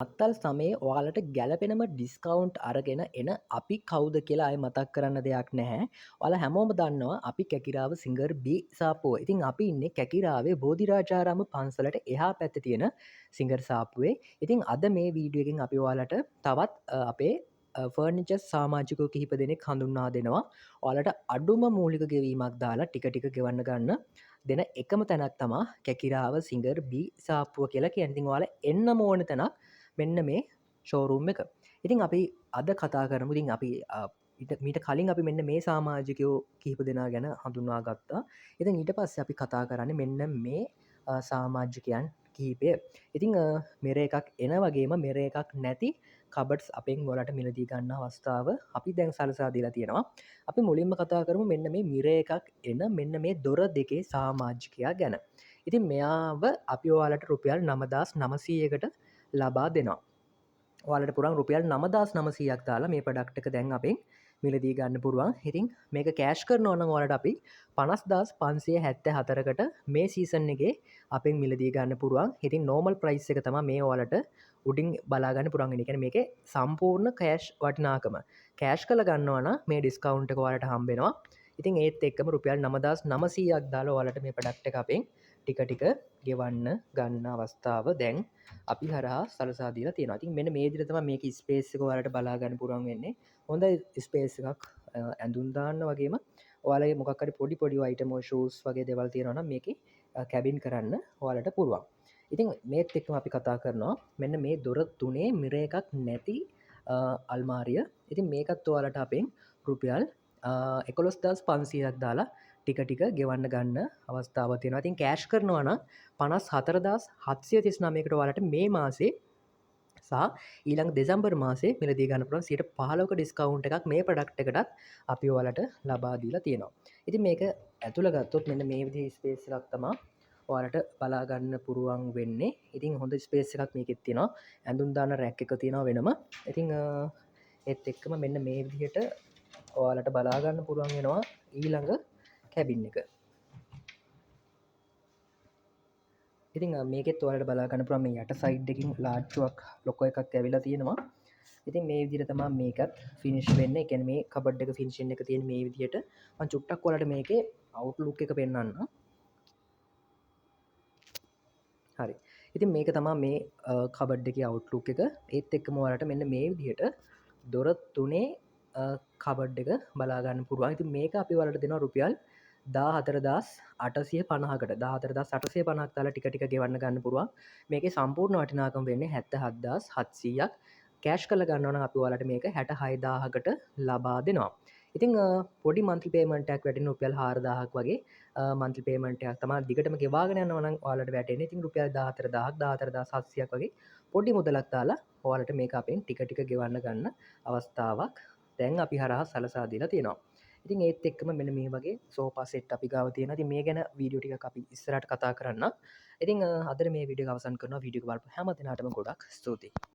අත්තල් සමයේ ඔයාලට ගැලපෙනම ඩිස්කවුන්ට් අරගෙන එන අපි කවුද කියලා අය මතක් කරන්න දෙයක් නැහැ. ඔයාලා හැමෝම දන්නවා අපි කැකිරාව සිංගර් B සාප්පුව. ඉතින් අපි ඉන්නේ කැකිරාවේ බෝධිරාජාරාම පන්සලට එහා පැත්තේ තියෙන සිංගර් සාප්පුවේ. ඉතින් අද මේ වීඩියෝ එකෙන් අපි ඔයාලට තවත් අපේ ෆර්නිචර් සාමාජිකයෝ කිහිප දෙනෙක් හඳුන්වා දෙනවා. ඔයාලට අඩුම මූලික ගෙවීමක් දාලා ටික ටික ගෙවන්න ගන්න දෙන එකම තැනක් තමා කැකිරාව සිංගර් B සාප්පුව කියලා කියන්නේ. ඉතින් ඔයාලා එන්න ඕන තැනක් මෙන්න මේ ෂෝරූම් එක. ඉතින් අපි අද කතා කරමු. ඉතින් අපි මීට කලින් අපි මෙන්න මේ සාමාජිකයෝ කිහිප දෙනා ගැන හඳුන්වා ගත්තා. ඉතින් ඊට පස්සේ අපි කතා කරන්නේ මෙන්න මේ සාමාජිකයන් කිහිපය. ඉතින් මෙර එකක් එන වගේම මෙර එකක් නැති කබට්ස් අපෙන් වලට මිලදී ගන්න අවස්ථාව අපි දැන් සලසා දීලා තියෙනවා. අපි මුලින්ම කතා කරමු මෙන්න මේ මිර එකක් එන මෙන්න මේ දොර දෙකේ සාමාජිකයා ගැන. ඉතින් මෙයාව අපි ඔයාලට රුපියල් 9900කට ලබා දෙනවා. ඔයාලට පුරන් රුපියල් 9900ක් දාලා මේ ප්‍රොඩක්ට් එක දැන් අපෙන් මිලදී ගන්න පුළුවන්. ඉතින් මේක කෑෂ් කරනවා නම් ඔයාලට අපි 50574කට මේ සීසන් එකේ අපෙන් මිලදී ගන්න පුළුවන්. ඉතින් නෝමල් ප්‍රයිස් එක තමයි මේ ඔයාලට උඩින් බලා ගන්න පුළුවන්. ඒ කියන්නේ මේකේ සම්පූර්ණ කෑෂ් වටිනාකම කෑෂ් කරලා ගන්නවා නම් මේ ඩිස්කවුන්ට් එක ඔයාලට හම්බ වෙනවා. ඉතින් ඒත් එක්කම රුපියල් 9900ක් දාලා ඔයාලට මේ ප්‍රොඩක්ට් එක අපෙන් ටික ටික ගෙවන්න ගන්න අවස්ථාව දැන් අපි හරහා සලසා දීලා තියෙනවා. ඉතින් මෙන්න මේ විදිහට තමයි මේක ස්පේස් එක ඔයාලට බලා ගන්න පුළුවන් වෙන්නේ. හොඳ ස්පේස් එකක් ඇඳුම් දාන්න වගේම ඔයාලගේ මොකක් හරි පොඩි පොඩි අයිටම් ෂූස් වගේ දේවල් තියෙනවා නම් මේකේ කැබින් කරන්න ඔයාලට පුළුවන්. ඉතින් මේත් එක්කම අපි කතා කරනවා මෙන්න මේ දොර තුනේ මිර එකක් නැති අල්මාරිය. ඉතින් මේකත් ඔයාලට අපෙන් රුපියල් 11500ක් දාලා ටික ටික ගෙවන්න ගන්න අවස්ථාව තියෙනවා. ඉතින් කෑෂ් කරනවා නම් 54739කට ඔයාලට මේ මාසේ සහ ඊළඟ දෙසැම්බර් මාසේ මිලදී ගන්න පුළුවන් 15% ඩිස්කවුන්ට් එකක් මේ ප්‍රොඩක්ට් එකටත් අපි ඔයාලට ලබා දීලා තියෙනවා. ඉතින් මේක ඇතුළ ගත්තොත් මෙන්න මේ විදිහේ ස්පේස් එකක් තමයි ඔයාලට බලා ගන්න පුළුවන් වෙන්නේ. ඉතින් හොඳ ස්පේස් එකක් මේකෙත් තියෙනවා. ඇඳුම් දාන රැක් එක තියෙනවා වෙනම. ඉතින් ඒත් එක්කම මෙන්න මේ විදිහට ඔයාලට බලා ගන්න පුළුවන් වෙනවා ඊළඟ කැබින් එක. ඉතින් මේකෙත් ඔයාලට බලා ගන්න පුළුවන් මේ යට සයිඩ් එකකින් ලාච්චුවක් ලොකෝ එකක් ඇවිල්ලා තියෙනවා. ඉතින් මේ විදිහට තමයි මේකත් ෆිනිෂ් වෙන්නේ. ඒ කියන්නේ මේ කබඩ් එක ෆිනිෂින් එක තියෙන මේ විදිහට මම චුට්ටක් ඔයාලට මේකේ අවුට්ලුක් එක පෙන්වන්නම්. හරි. ඉතින් මේක තමයි මේ කබඩ් එකේ අවුට්ලුක් එක. ඒත් එක්කම ඔයාලට මෙන්න මේ විදිහට දොර තුනේ කබඩ් එක බලා ගන්න පුළුවන්. ඉතින් මේක අපි ඔයාලට දෙනවා රුපියල් 14850කට 14850ක් දාලා ටික ටික ගෙවන්න ගන්න පුළුවන්. මේකේ සම්පූර්ණ වටිනාකම වෙන්නේ 77700ක්. කෑෂ් කරලා ගන්නවා නම් අපි ඔයාලට මේක 66000කට ලබා දෙනවා. ඉතින් පොඩි මන්ත්ලි පේමන්ට් එකක් වැටෙන රුපියල් 4000ක් වගේ මන්ත්ලි පේමන්ට් එකක් තමයි දිගටම ගෙවාගෙන යනවා නම් ඔයාලට වැටෙන්නේ. ඉතින් රුපියල් 14000ක් 14700ක් වගේ පොඩි මුදලක් දාලා ඔයාලට මේක අපෙන් ටික ටික ගෙවන්න ගන්න අවස්ථාවක් දැන් අපි හරහා සලසා දීලා තියෙනවා. ඉතින් ඒත් එක්කම මෙන්න මේ වගේ සෝෆා සෙට් අපි ගාව තියෙනවා. ඉතින් මේ ගැන වීඩියෝ ටිකක් අපි ඉස්සරහට කතා කරන්න. ඉතින් අද මේ වීඩියෝ එක අවසන් කරනවා. වීඩියෝ එක බලපු හැම දිනාටම ගොඩක් ස්තුතියි.